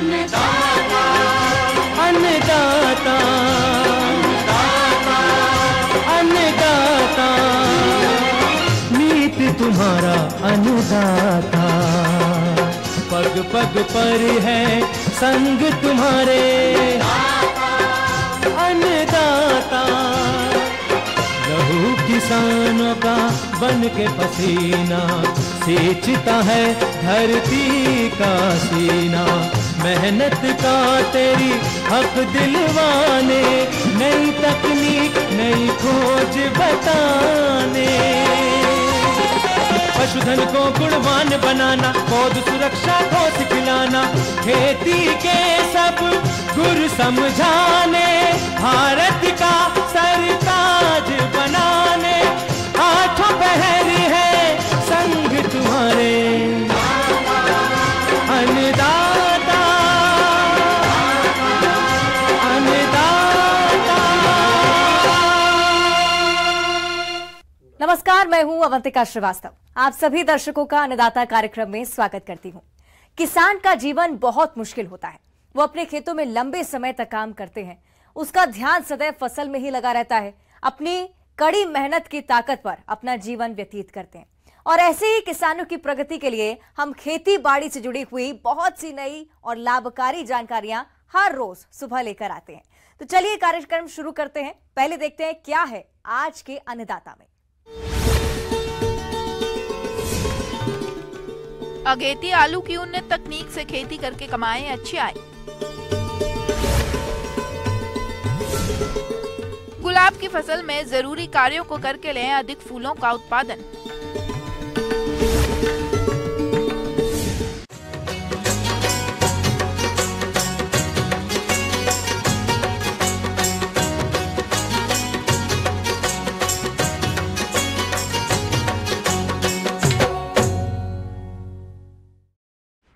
अन्नदाता अन्नदाता अन्नदाता नीत तुम्हारा अन्नदाता, पग पग पर है संग तुम्हारे अन्नदाता। लहू किसानों का बन के पसीना सींचता है धरती का सीना, मेहनत का तेरी हक दिलवाने, नई तकनीक नई खोज बताने। पशुधन को गुणवान बनाना, पौध सुरक्षा को सिखलाना, खेती के सब गुर समझाने, भारत का सरताज बनाने, आठों पहर है संग तुम्हारे अन्नदाता अन्नदाता। नमस्कार, मैं हूं अवंतिका श्रीवास्तव। आप सभी दर्शकों का अन्नदाता कार्यक्रम में स्वागत करती हूं। किसान का जीवन बहुत मुश्किल होता है। वो अपने खेतों में लंबे समय तक काम करते हैं, उसका ध्यान सदैव फसल में ही लगा रहता है, अपनी कड़ी मेहनत की ताकत पर अपना जीवन व्यतीत करते हैं। और ऐसे ही किसानों की प्रगति के लिए हम खेती बाड़ी से जुड़ी हुई बहुत सी नई और लाभकारी जानकारियां हर रोज सुबह लेकर आते हैं। तो चलिए कार्यक्रम शुरू करते हैं। पहले देखते हैं क्या है आज के अन्नदाता में। अगेती आलू की उन्नत तकनीक से खेती करके कमाएं अच्छी आय। गुलाब की फसल में जरूरी कार्यों को करके लें अधिक फूलों का उत्पादन।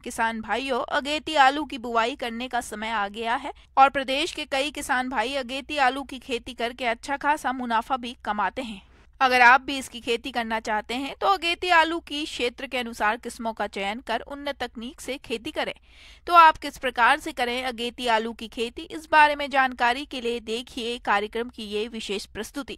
किसान भाइयों, अगेती आलू की बुवाई करने का समय आ गया है और प्रदेश के कई किसान भाई अगेती आलू की खेती करके अच्छा खासा मुनाफा भी कमाते हैं। अगर आप भी इसकी खेती करना चाहते हैं तो अगेती आलू की क्षेत्र के अनुसार किस्मों का चयन कर उन्नत तकनीक से खेती करें। तो आप किस प्रकार से करें अगेती आलू की खेती, इस बारे में जानकारी के लिए देखिए कार्यक्रम की ये विशेष प्रस्तुति।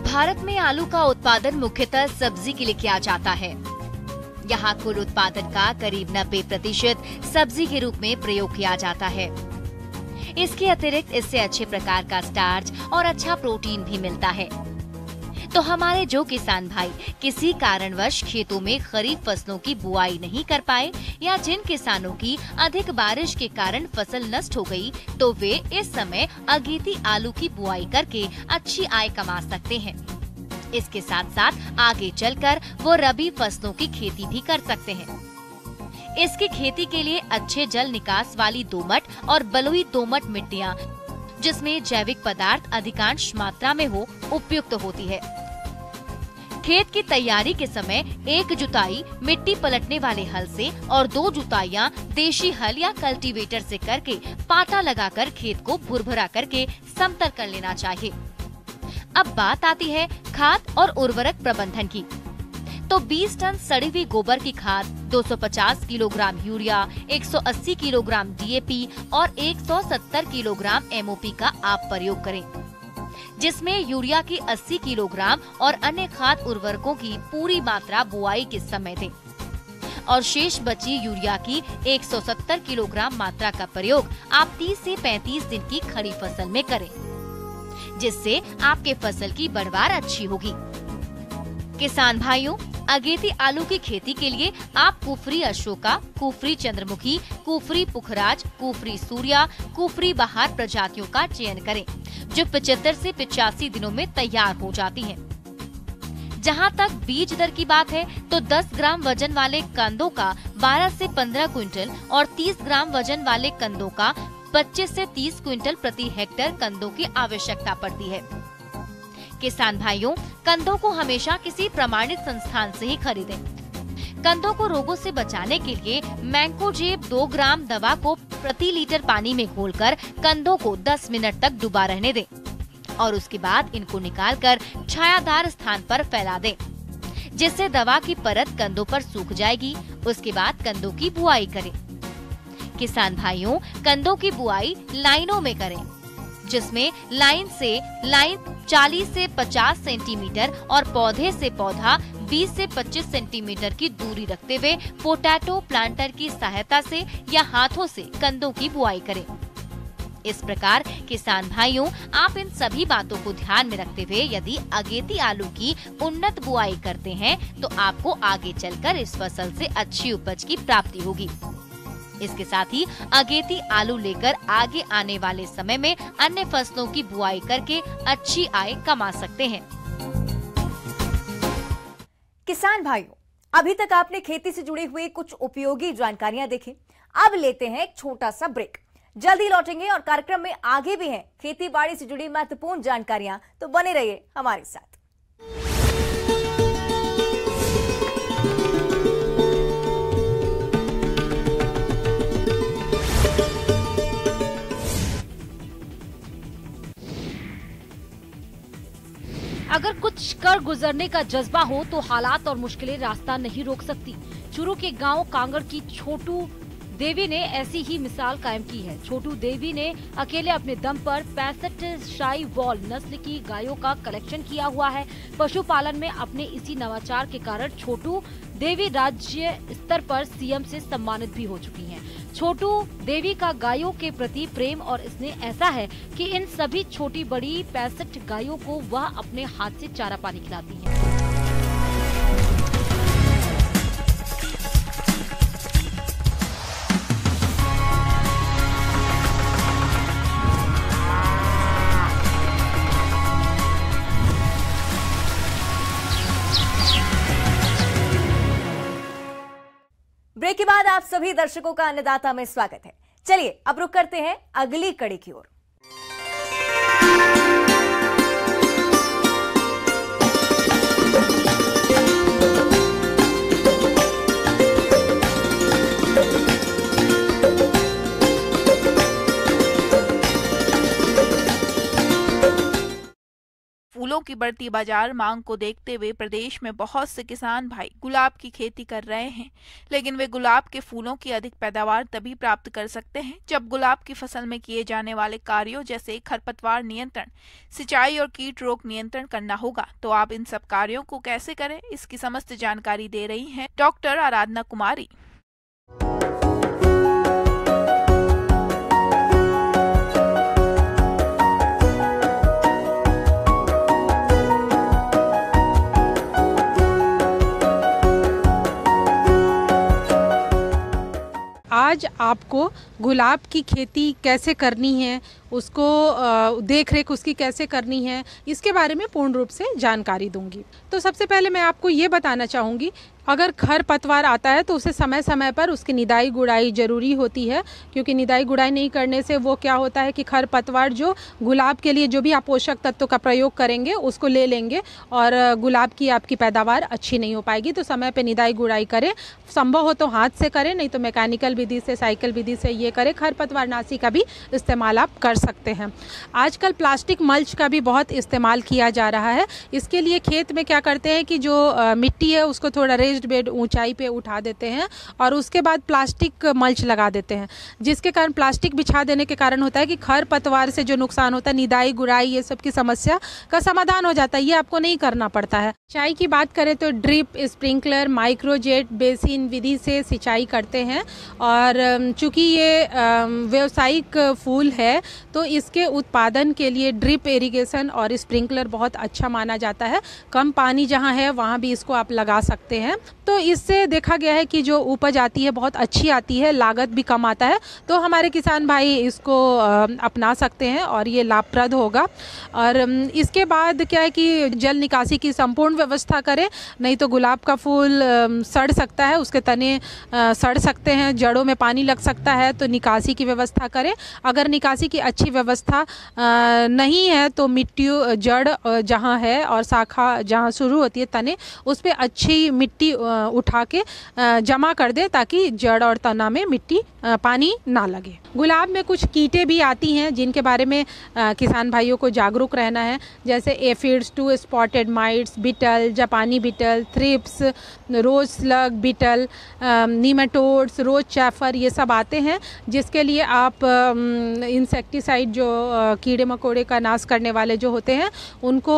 भारत में आलू का उत्पादन मुख्यतः सब्जी के लिए किया जाता है। यहाँ कुल उत्पादन का करीब 90% सब्जी के रूप में प्रयोग किया जाता है। इसके अतिरिक्त इससे अच्छे प्रकार का स्टार्च और अच्छा प्रोटीन भी मिलता है। तो हमारे जो किसान भाई किसी कारणवश खेतों में खरीफ फसलों की बुआई नहीं कर पाए या जिन किसानों की अधिक बारिश के कारण फसल नष्ट हो गई, तो वे इस समय अगेती आलू की बुआई करके अच्छी आय कमा सकते हैं। इसके साथ साथ आगे चलकर वो रबी फसलों की खेती भी कर सकते हैं। इसकी खेती के लिए अच्छे जल निकास वाली दोमट और बलुई दोमट मिट्टियाँ, जिसमें जैविक पदार्थ अधिकांश मात्रा में हो, उपयुक्त होती है। खेत की तैयारी के समय एक जुताई मिट्टी पलटने वाले हल से और 2 जुताइयां देशी हल या कल्टीवेटर से करके पाटा लगाकर खेत को भुरभुरा करके समतल कर लेना चाहिए। अब बात आती है खाद और उर्वरक प्रबंधन की। तो 20 टन सड़ी हुई गोबर की खाद, 250 किलोग्राम यूरिया, 180 किलोग्राम डीएपी और 170 किलोग्राम एमओपी का आप प्रयोग करें, जिसमें यूरिया की 80 किलोग्राम और अन्य खाद उर्वरकों की पूरी मात्रा बुआई के समय दें और शेष बची यूरिया की 170 किलोग्राम मात्रा का प्रयोग आप 30 से 35 दिन की खड़ी फसल में करें, जिससे आपके फसल की बढ़वार अच्छी होगी। किसान भाइयों, अगेती आलू की खेती के लिए आप कुफरी अशोका, कुफरी चंद्रमुखी, कुफरी पुखराज, कुफरी सूर्या, कुफरी बहार प्रजातियों का चयन करें, जो 75 से 85 दिनों में तैयार हो जाती हैं। जहां तक बीज दर की बात है तो 10 ग्राम वजन वाले कंदों का 12 से 15 क्विंटल और 30 ग्राम वजन वाले कंदों का 25 से 30 क्विंटल प्रति हेक्टेयर कंदों की आवश्यकता पड़ती है। किसान भाइयों, कंदों को हमेशा किसी प्रमाणित संस्थान से ही खरीदें। कंदों को रोगों से बचाने के लिए मैंकोजेब 2 ग्राम दवा को प्रति लीटर पानी में घोलकर कंदों को 10 मिनट तक डुबा रहने दें और उसके बाद इनको निकालकर छायादार स्थान पर फैला दें, जिससे दवा की परत कंदों पर सूख जाएगी। उसके बाद कंदों की बुआई करें। किसान भाइयों, कंदों की बुआई लाइनों में करें, जिसमें लाइन से लाइन 40 से 50 सेंटीमीटर और पौधे से पौधा 20 से 25 सेंटीमीटर की दूरी रखते हुए पोटैटो प्लांटर की सहायता से या हाथों से कंदों की बुआई करें। इस प्रकार किसान भाइयों, आप इन सभी बातों को ध्यान में रखते हुए यदि अगेती आलू की उन्नत बुआई करते हैं तो आपको आगे चलकर इस फसल से अच्छी उपज की प्राप्ति होगी। इसके साथ ही अगेती आलू लेकर आगे आने वाले समय में अन्य फसलों की बुआई करके अच्छी आय कमा सकते हैं। किसान भाइयों, अभी तक आपने खेती से जुड़ी हुई कुछ उपयोगी जानकारियां देखी। अब लेते हैं एक छोटा सा ब्रेक। जल्दी लौटेंगे और कार्यक्रम में आगे भी हैं खेती बाड़ी से जुड़ी महत्वपूर्ण जानकारियां, तो बने रहिए हमारे साथ। अगर कुछ कर गुजरने का जज्बा हो तो हालात और मुश्किलें रास्ता नहीं रोक सकती। चूरू के गांव कांगड़ की छोटू देवी ने ऐसी ही मिसाल कायम की है। छोटू देवी ने अकेले अपने दम पर 65 शाही वॉल नस्ल की गायों का कलेक्शन किया हुआ है। पशुपालन में अपने इसी नवाचार के कारण छोटू देवी राज्य स्तर पर सीएम से सम्मानित भी हो चुकी हैं। छोटू देवी का गायों के प्रति प्रेम और स्नेह ऐसा है कि इन सभी छोटी बड़ी 65 गायों को वह अपने हाथ से चारा पानी खिलाती हैं। ब्रेक के बाद आप सभी दर्शकों का अन्नदाता में स्वागत है। चलिए अब रुक करते हैं अगली कड़ी की ओर। फूलों की बढ़ती बाजार मांग को देखते हुए प्रदेश में बहुत से किसान भाई गुलाब की खेती कर रहे हैं, लेकिन वे गुलाब के फूलों की अधिक पैदावार तभी प्राप्त कर सकते हैं जब गुलाब की फसल में किए जाने वाले कार्यों जैसे खरपतवार नियंत्रण, सिंचाई और कीट रोग नियंत्रण करना होगा। तो आप इन सब कार्यों को कैसे करें, इसकी समस्त जानकारी दे रही हैं डॉक्टर आराधना कुमारी। आज आपको गुलाब की खेती कैसे करनी है, उसको देख रेख उसकी कैसे करनी है, इसके बारे में पूर्ण रूप से जानकारी दूंगी। तो सबसे पहले मैं आपको ये बताना चाहूँगी, अगर खर पतवार आता है तो उसे समय समय पर उसकी निदाई गुड़ाई ज़रूरी होती है, क्योंकि निदाई गुड़ाई नहीं करने से वो क्या होता है कि खर पतवार जो गुलाब के लिए जो भी आप पोषक तत्वों का प्रयोग करेंगे उसको ले लेंगे और गुलाब की आपकी पैदावार अच्छी नहीं हो पाएगी। तो समय पर निदाई गुड़ाई करें, संभव हो तो हाथ से करें, नहीं तो मैकेनिकल विधि से, साइकिल विधि से ये करें। खरपतवार नाशी का भी इस्तेमाल आप कर सकते हैं। आजकल प्लास्टिक मल्च का भी बहुत इस्तेमाल किया जा रहा है। इसके लिए खेत में क्या करते हैं कि जो मिट्टी है उसको थोड़ा रेज्ड बेड ऊंचाई पे उठा देते हैं और उसके बाद प्लास्टिक मल्च लगा देते हैं, जिसके कारण प्लास्टिक बिछा देने के कारण होता है कि खरपतवार से जो नुकसान होता है, निदाई गुड़ाई ये सब की समस्या का समाधान हो जाता है। ये आपको नहीं करना पड़ता है। सिंचाई की बात करें तो ड्रिप, स्प्रिंकलर, माइक्रोजेट, बेसिन विधि से सिंचाई करते हैं और चूंकि ये व्यावसायिक फूल है तो इसके उत्पादन के लिए ड्रिप इरिगेशन और स्प्रिंकलर बहुत अच्छा माना जाता है। कम पानी जहाँ है वहाँ भी इसको आप लगा सकते हैं। तो इससे देखा गया है कि जो उपज आती है बहुत अच्छी आती है, लागत भी कम आता है। तो हमारे किसान भाई इसको अपना सकते हैं और ये लाभप्रद होगा। और इसके बाद क्या है कि जल निकासी की संपूर्ण व्यवस्था करें, नहीं तो गुलाब का फूल सड़ सकता है, उसके तने सड़ सकते हैं, जड़ों में पानी लग सकता है। तो निकासी की व्यवस्था करें। अगर निकासी की अच्छी व्यवस्था नहीं है तो मिट्टी, जड़ जहाँ है और शाखा जहाँ शुरू होती है तने, उस पर अच्छी मिट्टी उठा के जमा कर दे ताकि जड़ और तना में मिट्टी पानी ना लगे। गुलाब में कुछ कीटे भी आती हैं जिनके बारे में किसान भाइयों को जागरूक रहना है, जैसे एफिड्स, 2 स्पॉटेड माइट्स, बिटल, जापानी बिटल, थ्रिप्स, रोज स्लग बिटल, नीमेटोड्स, रोज चैफर, ये सब आते हैं जिसके लिए आप इंसेक्टिसाइड जो कीड़े मकोड़े का नाश करने वाले जो होते हैं उनको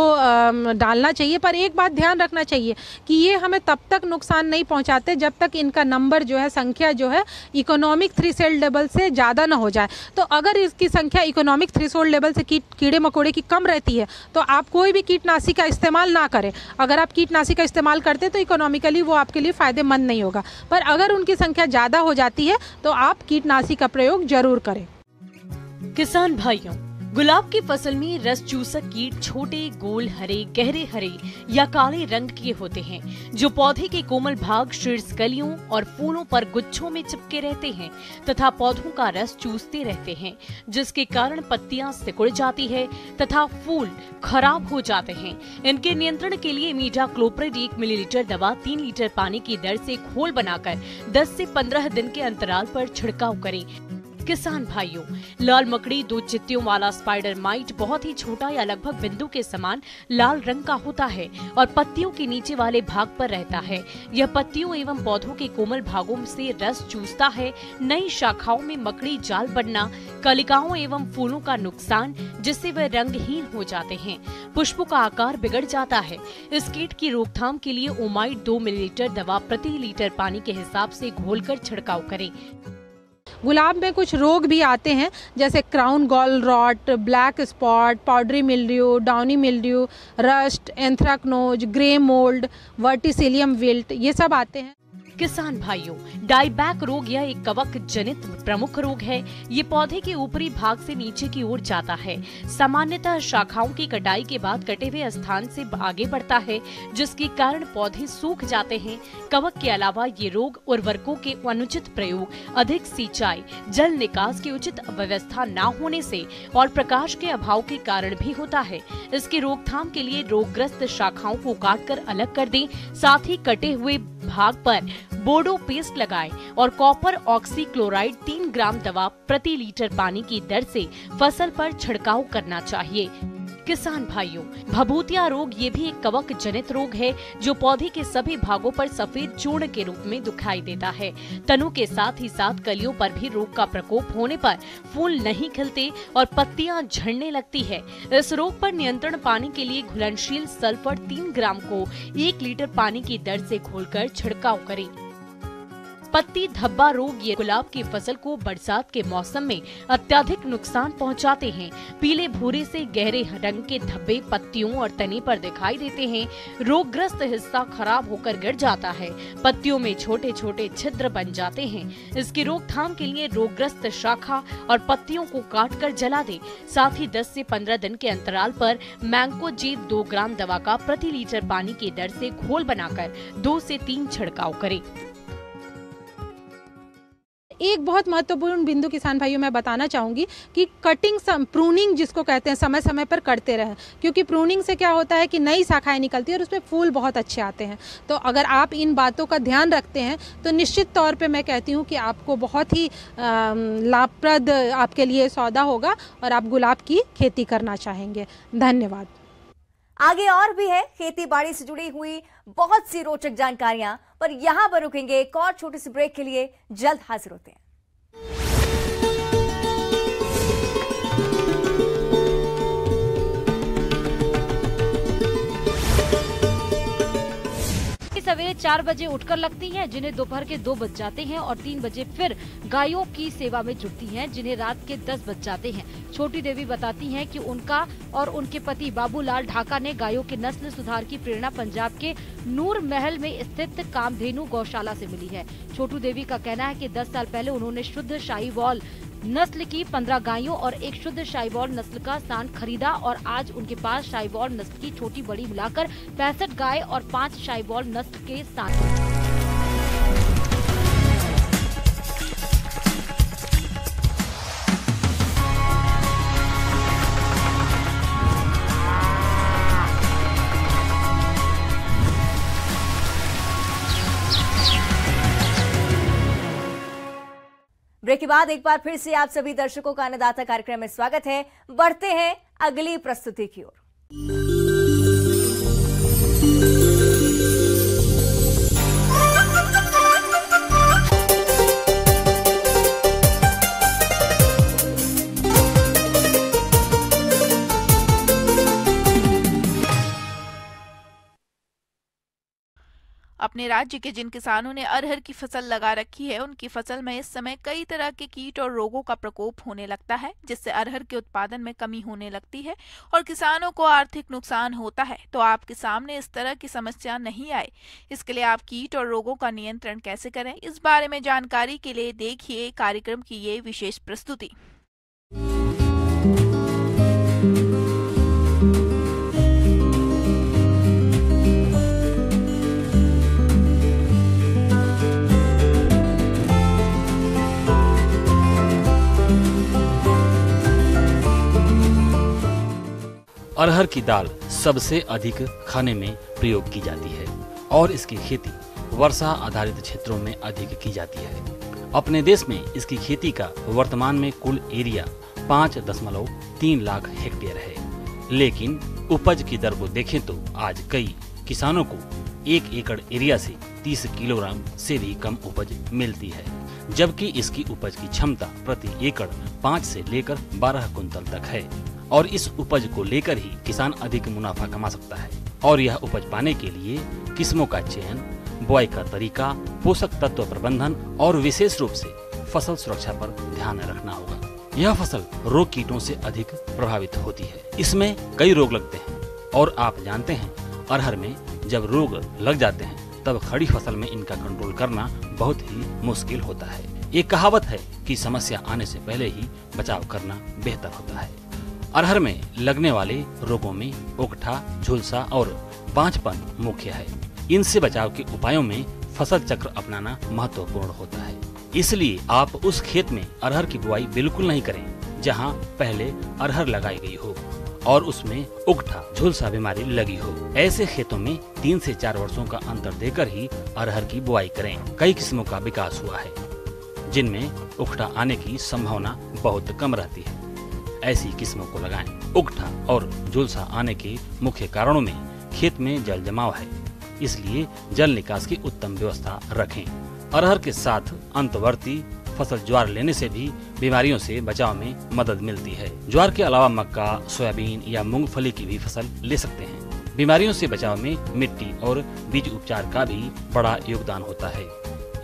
डालना चाहिए। पर एक बात ध्यान रखना चाहिए कि ये हमें तब तक नुकसान नहीं पहुंचाते जब तक इनका नंबर जो है, संख्या जो है इकोनॉमिक थ्रेशोल्ड लेवल से ज़्यादा ना हो जाए। तो अगर इसकी संख्या इकोनॉमिक थ्रेशोल्ड लेवल से कीड़े मकोड़े की कम रहती है तो आप कोई भी कीटनाशी का इस्तेमाल ना करें। अगर आप कीटनाशी का इस्तेमाल करते हैं तो इकोनॉमिकली वो आपके लिए फ़ायदेमंद नहीं होगा, पर अगर उनकी संख्या ज़्यादा हो जाती है तो आप कीटनाशी का प्रयोग जरूर करें। किसान भाइयों, गुलाब की फसल में रस चूसक कीट छोटे, गोल, हरे, गहरे हरे या काले रंग के होते हैं जो पौधे के कोमल भाग, शीर्ष कलियों और फूलों पर गुच्छों में चिपके रहते हैं तथा पौधों का रस चूसते रहते हैं, जिसके कारण पत्तियां सिकुड़ जाती है तथा फूल खराब हो जाते हैं। इनके नियंत्रण के लिए इमीडाक्लोप्रिड 1 मिलीलीटर दवा 3 लीटर पानी की दर से घोल बनाकर 10 से 15 दिन के अंतराल पर छिड़काव करें। किसान भाइयों, लाल मकड़ी 2 चित्तियों वाला स्पाइडर माइट बहुत ही छोटा या लगभग बिंदु के समान लाल रंग का होता है और पत्तियों के नीचे वाले भाग पर रहता है। यह पत्तियों एवं पौधों के कोमल भागों से रस चूसता है। नई शाखाओं में मकड़ी जाल बनना, कलिकाओं एवं फूलों का नुकसान, जिससे वे रंगहीन हो जाते हैं। पुष्पों का आकार बिगड़ जाता है। इस कीट की रोकथाम के लिए ओमाइट 2 मिलीलीटर दवा प्रति लीटर पानी के हिसाब से घोलकर छिड़काव करें। गुलाब में कुछ रोग भी आते हैं जैसे crown gall rot, black spot, powdery mildew, downy mildew, rust, anthracnose, grey mould, verticillium wilt, ये सब आते हैं। किसान भाइयों, डाईबैक रोग यह एक कवक जनित प्रमुख रोग है। ये पौधे के ऊपरी भाग से नीचे की ओर जाता है। सामान्यतः शाखाओं की कटाई के बाद कटे हुए स्थान से आगे बढ़ता है, जिसके कारण पौधे सूख जाते हैं। कवक के अलावा ये रोग उर्वरकों के अनुचित प्रयोग, अधिक सिंचाई, जल निकास की उचित व्यवस्था न होने से और प्रकाश के अभाव के कारण भी होता है। इसकी रोकथाम के लिए रोगग्रस्त शाखाओं को काटकर अलग कर दें, साथ ही कटे हुए भाग पर बोडो पेस्ट लगाएं और कॉपर ऑक्सीक्लोराइड 3 ग्राम दवा प्रति लीटर पानी की दर से फसल पर छिड़काव करना चाहिए। किसान भाइयों, भभूतिया रोग ये भी एक कवक जनित रोग है जो पौधे के सभी भागों पर सफेद चूर्ण के रूप में दिखाई देता है। तनों के साथ ही साथ कलियों पर भी रोग का प्रकोप होने पर फूल नहीं खिलते और पत्तियां झड़ने लगती है। इस रोग पर नियंत्रण पाने के लिए घुलनशील सल्फर 3 ग्राम को 1 लीटर पानी की दर से घोलकर छिड़काव करें। पत्ती धब्बा रोग ये गुलाब की फसल को बरसात के मौसम में अत्यधिक नुकसान पहुंचाते हैं। पीले भूरे से गहरे रंग के धब्बे पत्तियों और तने पर दिखाई देते हैं। रोगग्रस्त हिस्सा खराब होकर गिर जाता है। पत्तियों में छोटे छोटे छिद्र बन जाते हैं। इसकी रोकथाम के लिए रोगग्रस्त शाखा और पत्तियों को काटकर जला दें। साथ ही 10 से 15 दिन के अंतराल पर मैंकोजेब 2 ग्राम दवा का प्रति लीटर पानी की दर से घोल बनाकर 2 से 3 छिड़काव करें। एक बहुत महत्वपूर्ण बिंदु किसान भाइयों मैं बताना चाहूँगी कि कटिंग प्रूनिंग जिसको कहते हैं समय समय पर करते रहें, क्योंकि प्रूनिंग से क्या होता है कि नई शाखाएं निकलती है और उसमें फूल बहुत अच्छे आते हैं। तो अगर आप इन बातों का ध्यान रखते हैं तो निश्चित तौर पे मैं कहती हूँ कि आपको बहुत ही लाभप्रद आपके लिए सौदा होगा और आप गुलाब की खेती करना चाहेंगे। धन्यवाद। आगे और भी है खेती बाड़ी से जुड़ी हुई बहुत सी रोचक जानकारियां, पर यहां पर रुकेंगे एक और छोटे से ब्रेक के लिए। जल्द हाजिर होते हैं। सवेरे 4 बजे उठकर लगती हैं, जिन्हें दोपहर के 2 बज जाते हैं और 3 बजे फिर गायों की सेवा में जुटती हैं, जिन्हें रात के 10 बज जाते हैं। छोटी देवी बताती हैं कि उनका और उनके पति बाबूलाल ढाका ने गायों के नस्ल सुधार की प्रेरणा पंजाब के नूर महल में स्थित कामधेनु गौशाला से मिली है। छोटू देवी का कहना है कि 10 साल पहले उन्होंने शुद्ध शाहीवाल नस्ल की 15 गायों और एक शुद्ध शाहीवाल नस्ल का सांड खरीदा और आज उनके पास शाहीवाल नस्ल की छोटी बड़ी मिलाकर 65 गाय और 5 शाहीवाल नस्ल के सांड। ब्रेक के बाद एक बार फिर से आप सभी दर्शकों का अन्नदाता कार्यक्रम में स्वागत है। बढ़ते हैं अगली प्रस्तुति की ओर। अपने राज्य के जिन किसानों ने अरहर की फसल लगा रखी है, उनकी फसल में इस समय कई तरह के कीट और रोगों का प्रकोप होने लगता है, जिससे अरहर के उत्पादन में कमी होने लगती है और किसानों को आर्थिक नुकसान होता है। तो आपके सामने इस तरह की समस्या नहीं आए, इसके लिए आप कीट और रोगों का नियंत्रण कैसे करें, इस बारे में जानकारी के लिए देखिए कार्यक्रम की ये विशेष प्रस्तुति। अरहर की दाल सबसे अधिक खाने में प्रयोग की जाती है और इसकी खेती वर्षा आधारित क्षेत्रों में अधिक की जाती है। अपने देश में इसकी खेती का वर्तमान में कुल एरिया 5.3 लाख हेक्टेयर है, लेकिन उपज की दर को देखें तो आज कई किसानों को 1 एकड़ एरिया से 30 किलोग्राम से भी कम उपज मिलती है, जबकि इसकी उपज की क्षमता प्रति एकड़ 5 से लेकर 12 कुंतल तक है और इस उपज को लेकर ही किसान अधिक मुनाफा कमा सकता है। और यह उपज पाने के लिए किस्मों का चयन, बुआई का तरीका, पोषक तत्व प्रबंधन और विशेष रूप से फसल सुरक्षा पर ध्यान रखना होगा। यह फसल रोग कीटों से अधिक प्रभावित होती है। इसमें कई रोग लगते हैं और आप जानते हैं अरहर में जब रोग लग जाते हैं तब खड़ी फसल में इनका कंट्रोल करना बहुत ही मुश्किल होता है। एक कहावत है कि समस्या आने से पहले ही बचाव करना बेहतर होता है। अरहर में लगने वाले रोगों में ओकठा, झुलसा और बांझपन मुख्य है। इनसे बचाव के उपायों में फसल चक्र अपनाना महत्वपूर्ण होता है। इसलिए आप उस खेत में अरहर की बुआई बिल्कुल नहीं करें जहां पहले अरहर लगाई गई हो और उसमें ओकठा, झुलसा बीमारी लगी हो। ऐसे खेतों में 3 से 4 वर्षों का अंतर देकर ही अरहर की बुआई करें। कई किस्मों का विकास हुआ है जिनमें ओकठा आने की संभावना बहुत कम रहती है। ऐसी किस्मों को लगाएं। ओकठा और झुलसा आने के मुख्य कारणों में खेत में जल जमाव है, इसलिए जल निकास की उत्तम व्यवस्था रखें। अरहर के साथ अंतवर्ती फसल ज्वार लेने से भी बीमारियों से बचाव में मदद मिलती है। ज्वार के अलावा मक्का, सोयाबीन या मूंगफली की भी फसल ले सकते हैं। बीमारियों से बचाव में मिट्टी और बीज उपचार का भी बड़ा योगदान होता है,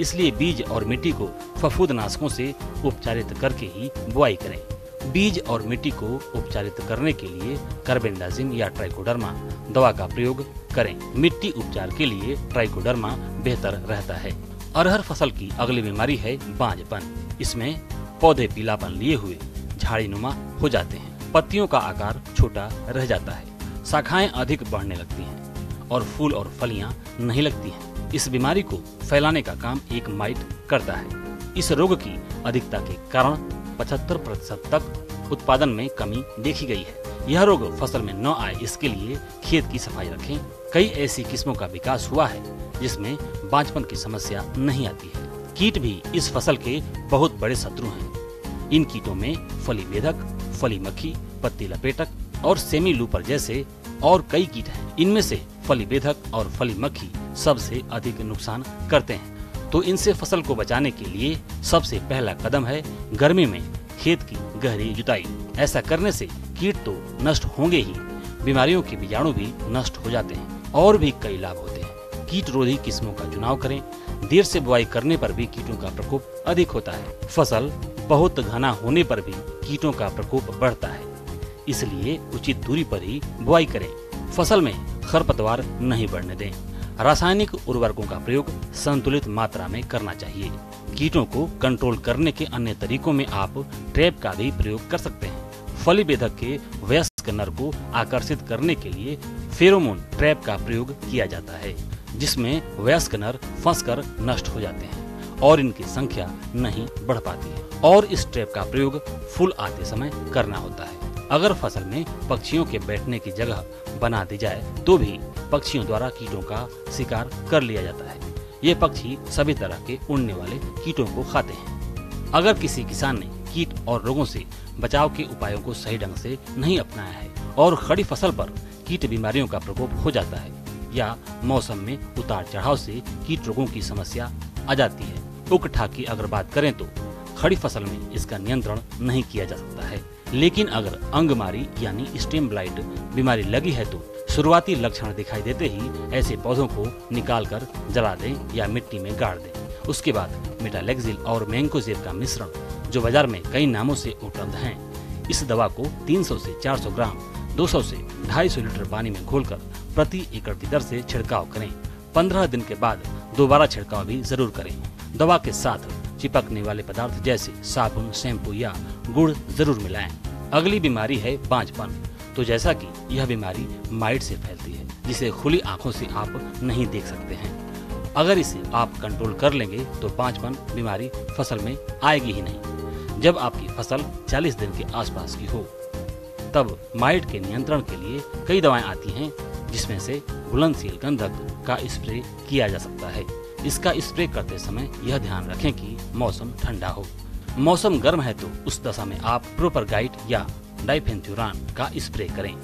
इसलिए बीज और मिट्टी को फफूंदनाशकों से उपचारित करके ही बुआई करें। बीज और मिट्टी को उपचारित करने के लिए कार्बेंडाजिम या ट्राइकोडर्मा दवा का प्रयोग करें। मिट्टी उपचार के लिए ट्राइकोडर्मा बेहतर रहता है। अरहर फसल की अगली बीमारी है बांझपन। इसमें पौधे पीलापन लिए हुए झाड़ीनुमा हो जाते हैं, पत्तियों का आकार छोटा रह जाता है, शाखाएं अधिक बढ़ने लगती हैं और फूल और फलियां नहीं लगती हैं। इस बीमारी को फैलाने का काम एक माइट करता है। इस रोग की अधिकता के कारण 75% तक उत्पादन में कमी देखी गई है। यह रोग फसल में न आए इसके लिए खेत की सफाई रखें। कई ऐसी किस्मों का विकास हुआ है जिसमें बांझपन की समस्या नहीं आती है। कीट भी इस फसल के बहुत बड़े शत्रु हैं। इन कीटों में फली बेधक, फली मक्खी, पत्ती लपेटक और सेमी लूपर जैसे और कई कीट हैं। इनमें से फली बेधक और फली मक्खी सबसे अधिक नुकसान करते हैं। तो इनसे फसल को बचाने के लिए सबसे पहला कदम है गर्मी में खेत की गहरी जुताई। ऐसा करने से कीट तो नष्ट होंगे ही, बीमारियों के बीजाणु भी नष्ट हो जाते हैं और भी कई लाभ होते हैं। कीट रोधी किस्मों का चुनाव करें। देर से बुआई करने पर भी कीटों का प्रकोप अधिक होता है। फसल बहुत घना होने पर भी कीटों का प्रकोप बढ़ता है, इसलिए उचित दूरी पर ही बुआई करें। फसल में खरपतवार नहीं बढ़ने दें। रासायनिक उर्वरकों का प्रयोग संतुलित मात्रा में करना चाहिए। कीटों को कंट्रोल करने के अन्य तरीकों में आप ट्रैप का भी प्रयोग कर सकते हैं। फली बेधक के वयस्क नर को आकर्षित करने के लिए फेरोमोन ट्रैप का प्रयोग किया जाता है, जिसमें वयस्क नर फंसकर नष्ट हो जाते हैं और इनकी संख्या नहीं बढ़ पाती है। और इस ट्रैप का प्रयोग फूल आते समय करना होता है। अगर फसल में पक्षियों के बैठने की जगह बना दी जाए तो भी पक्षियों द्वारा कीटों का शिकार कर लिया जाता है। ये पक्षी सभी तरह के उड़ने वाले कीटों को खाते हैं। अगर किसी किसान ने कीट और रोगों से बचाव के उपायों को सही ढंग से नहीं अपनाया है और खड़ी फसल पर कीट बीमारियों का प्रकोप हो जाता है या मौसम में उतार चढ़ाव से कीट रोगों की समस्या आ जाती है, उकठा की अगर बात करें तो खड़ी फसल में इसका नियंत्रण नहीं किया जा सकता है। लेकिन अगर अंगमारी यानी स्टेम ब्लाइट बीमारी लगी है तो शुरुआती लक्षण दिखाई देते ही ऐसे पौधों को निकालकर जला दें या मिट्टी में गाड़ दें। उसके बाद मेटालेक्सिल और मैंकोजेब का मिश्रण जो बाजार में कई नामों से उपलब्ध हैं, इस दवा को 300 से 400 ग्राम 200 से 250 लीटर पानी में घोलकर प्रति एकड़ की दर से छिड़काव करें। 15 दिन के बाद दोबारा छिड़काव भी जरूर करें। दवा के साथ चिपकने वाले पदार्थ जैसे साबुन, शैम्पू या गुड़ जरूर मिलाएं। अगली बीमारी है बांझपन। तो जैसा कि यह बीमारी माइट से फैलती है जिसे खुली आंखों से आप नहीं देख सकते हैं। अगर इसे आप कंट्रोल कर लेंगे तो बांझपन बीमारी फसल में आएगी ही नहीं। जब आपकी फसल 40 दिन के आसपास की हो तब माइट के नियंत्रण के लिए कई दवाएं आती हैं, जिसमें से घुलनशील गंधक का स्प्रे किया जा सकता है। इसका स्प्रे करते समय यह ध्यान रखें कि मौसम ठंडा हो। मौसम गर्म है तो उस दशा में आप प्रोपरगाइट या डाइफेंथ्यूरान का स्प्रे करें।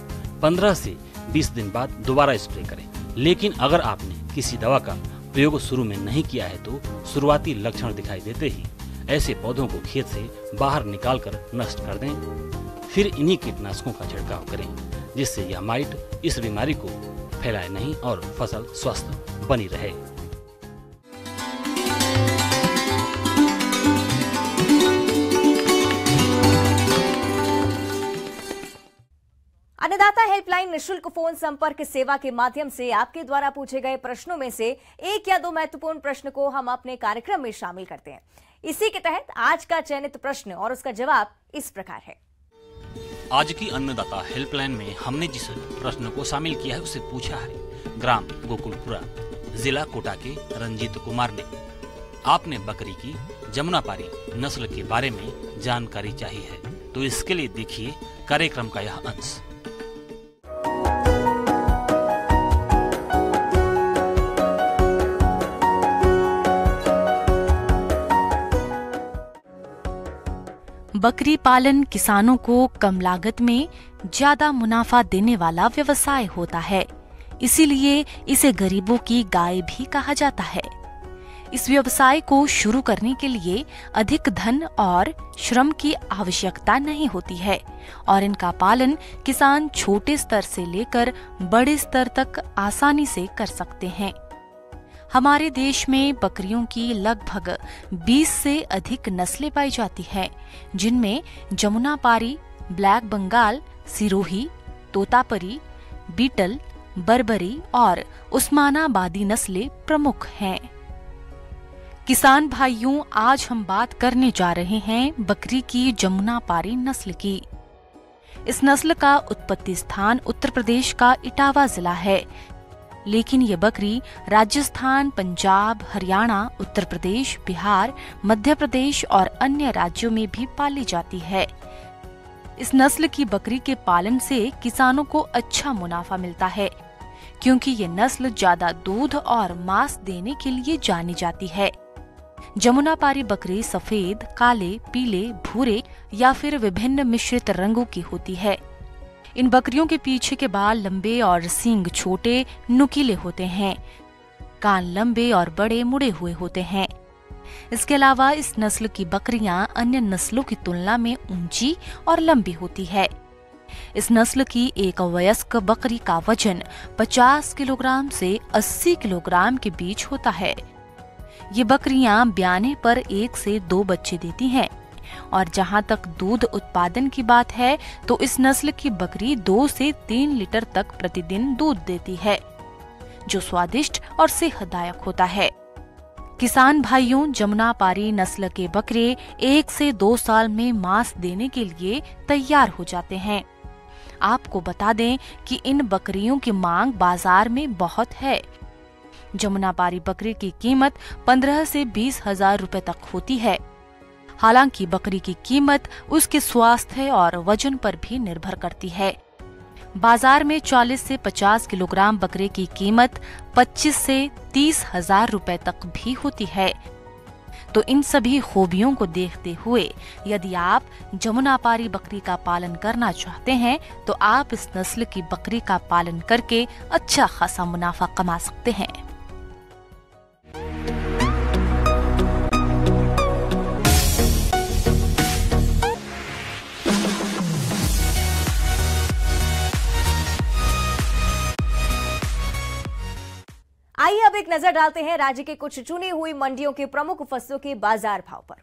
15 से 20 दिन बाद दोबारा स्प्रे करें। लेकिन अगर आपने किसी दवा का प्रयोग शुरू में नहीं किया है तो शुरुआती लक्षण दिखाई देते ही ऐसे पौधों को खेत से बाहर निकालकर नष्ट कर दें। फिर इन्हीं कीटनाशकों का छिड़काव करें जिससे यह माइट इस बीमारी को फैलाए नहीं और फसल स्वस्थ बनी रहे। अन्नदाता हेल्पलाइन निशुल्क फोन संपर्क सेवा के माध्यम से आपके द्वारा पूछे गए प्रश्नों में से एक या दो महत्वपूर्ण प्रश्न को हम अपने कार्यक्रम में शामिल करते हैं। इसी के तहत आज का चयनित प्रश्न और उसका जवाब इस प्रकार है। आज की अन्नदाता हेल्पलाइन में हमने जिस प्रश्न को शामिल किया है उसे पूछा है ग्राम गोकुलपुरा, जिला कोटा के रंजीत कुमार ने। आपने बकरी की जमुनापारी नस्ल के बारे में जानकारी चाहिए है, तो इसके लिए देखिए कार्यक्रम का यह अंश। बकरी पालन किसानों को कम लागत में ज्यादा मुनाफा देने वाला व्यवसाय होता है, इसीलिए इसे गरीबों की गाय भी कहा जाता है। इस व्यवसाय को शुरू करने के लिए अधिक धन और श्रम की आवश्यकता नहीं होती है और इनका पालन किसान छोटे स्तर से लेकर बड़े स्तर तक आसानी से कर सकते हैं। हमारे देश में बकरियों की लगभग 20 से अधिक नस्लें पाई जाती हैं, जिनमें जमुनापारी, ब्लैक बंगाल, सिरोही, तोतापरी, बीटल, बर्बरी और उस्मानाबादी नस्लें प्रमुख हैं। किसान भाइयों, आज हम बात करने जा रहे हैं बकरी की जमुनापारी नस्ल की। इस नस्ल का उत्पत्ति स्थान उत्तर प्रदेश का इटावा जिला है, लेकिन ये बकरी राजस्थान, पंजाब, हरियाणा, उत्तर प्रदेश, बिहार, मध्य प्रदेश और अन्य राज्यों में भी पाली जाती है। इस नस्ल की बकरी के पालन से किसानों को अच्छा मुनाफा मिलता है, क्योंकि ये नस्ल ज्यादा दूध और मांस देने के लिए जानी जाती है। जमुनापारी बकरी सफेद, काले, पीले, भूरे या फिर विभिन्न मिश्रित रंगों की होती है। इन बकरियों के पीछे के बाल लंबे और सींग छोटे नुकीले होते हैं। कान लंबे और बड़े मुड़े हुए होते हैं। इसके अलावा इस नस्ल की बकरियां अन्य नस्लों की तुलना में ऊंची और लंबी होती है। इस नस्ल की एक वयस्क बकरी का वजन 50 किलोग्राम से 80 किलोग्राम के बीच होता है। ये बकरियां ब्याने पर 1 से 2 बच्चे देती हैं और जहां तक दूध उत्पादन की बात है तो इस नस्ल की बकरी 2 से 3 लीटर तक प्रतिदिन दूध देती है, जो स्वादिष्ट और सेहतदायक होता है। किसान भाइयों, जमुनापारी नस्ल के बकरे 1 से 2 साल में मांस देने के लिए तैयार हो जाते हैं। आपको बता दें कि इन बकरियों की मांग बाजार में बहुत है। जमुनापारी बकरी की कीमत 15 से 20 हजार रुपए तक होती है। हालांकि बकरी की कीमत उसके स्वास्थ्य और वजन पर भी निर्भर करती है। बाजार में 40 से 50 किलोग्राम बकरे की कीमत 25 से 30 हजार रुपए तक भी होती है। तो इन सभी खूबियों को देखते हुए यदि आप जमुनापारी बकरी का पालन करना चाहते हैं तो आप इस नस्ल की बकरी का पालन करके अच्छा खासा मुनाफा कमा सकते हैं। आइए अब एक नजर डालते हैं राज्य के कुछ चुनी हुई मंडियों के प्रमुख फसलों के बाजार भाव पर।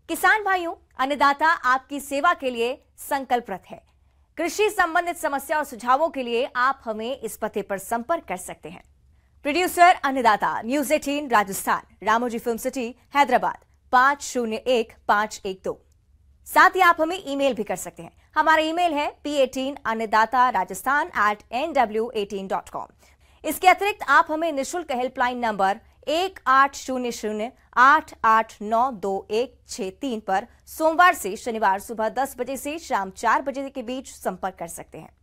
किसान भाइयों, अन्नदाता आपकी सेवा के लिए संकल्परत है। कृषि संबंधित समस्या और सुझावों के लिए आप हमें इस पते पर संपर्क कर सकते हैं। प्रोड्यूसर अन्नदाता, News 18 Rajasthan, Ramoji film city, Hyderabad 501512। साथ ही आप हमें ईमेल भी कर सकते हैं। हमारा ईमेल है p18annedatarajasthan@nw18.com। इसके अतिरिक्त आप हमें निःशुल्क हेल्पलाइन नंबर 1800-889-2163 पर सोमवार से शनिवार सुबह 10 बजे से शाम 4 बजे के बीच संपर्क कर सकते हैं।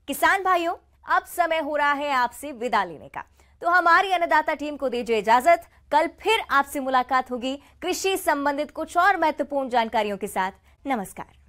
किसान भाइयों, अब समय हो रहा है आपसे विदा लेने का, तो हमारी अन्नदाता टीम को दीजिए इजाजत। कल फिर आपसे मुलाकात होगी कृषि संबंधित कुछ और महत्वपूर्ण जानकारियों के साथ। नमस्कार।